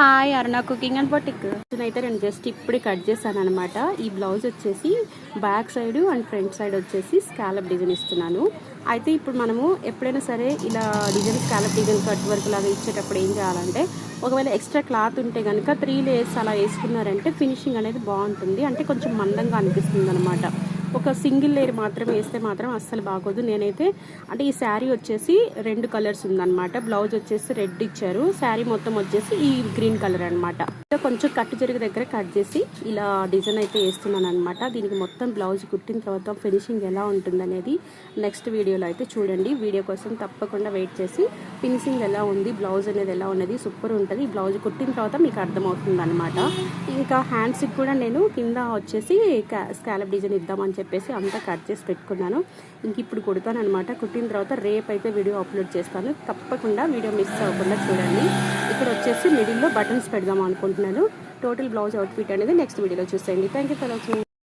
Hi Aruna cooking and boutique. అయితే నేను just ఇప్పుడే కట్ చేశాను అనమాట. ఈ బ్లౌజ్ వచ్చేసి back side and front side వచ్చేసి స్కాలప్ డిజైన్ ఇస్తున్నాను. అయితే ఇప్పుడు మనము ఎప్పుడైనా సరే ఇలా design scallop design cut work లాగా ఇచ్చేటప్పుడు ఏం చేయాలంటే, ఒకవేళ ఎక్స్ట్రా క్లాత్ ఉంటే కనుక 3 లేయర్స్ అలా వేసుకున్నారంటే ఫినిషింగ్ అనేది బాగుంటుంది. అంటే కొంచెం మందంగా అనిపిస్తుంది అనమాట. ఒక సింగిల్ లేయర్ మాత్రమే వేస్తే మాత్రం అస్సలు బాగోదు. నేనైతే అంటే ఈ శారీ వచ్చేసి 2 కలర్స్ ఉందన్నమాట. బ్లౌజ్ వచ్చేసి రెడ్ ఇచ్చారు, శారీ మొత్తం వచ్చేసి ఈ గ్రీన్ కలర్ అనమాట. కొంచెం కట్టు జరిగే దగ్గర కట్ చేసి ఇలా డిజైన్ అయితే వేస్తున్నాను అనమాట. దీనికి మొత్తం బ్లౌజ్ కుట్టిన తర్వాత ఫినిషింగ్ ఎలా ఉంటుంది అనేది నెక్స్ట్ వీడియోలో అయితే చూడండి. వీడియో కోసం తప్పకుండా వెయిట్ చేసి ఫినిషింగ్ ఎలా ఉంది, బ్లౌజ్ అనేది ఎలా ఉన్నది సూపర్ ఉంటుంది. బ్లౌజ్ కుట్టిన తర్వాత మీకు అర్థమవుతుంది అనమాట. ఇంకా హ్యాండ్స్కి కూడా నేను కింద వచ్చేసి స్కాలప్ డిజైన్ ఇద్దామని చెప్పేసి అంతా కట్ చేసి పెట్టుకున్నాను. ఇంక ఇప్పుడు కుడతాను అనమాట. కుట్టిన తర్వాత రేపు అయితే వీడియో అప్లోడ్ చేస్తాను. తప్పకుండా వీడియో మిస్ అవ్వకుండా చూడండి. ఇక్కడ వచ్చేసి మిడిల్లో బటన్స్ పెడదాం అనుకుంటున్నాను. టోటల్ బ్లౌజ్ అవుట్ఫిట్ అనేది నెక్స్ట్ వీడియోలో చూసేయండి. Thank you for watching.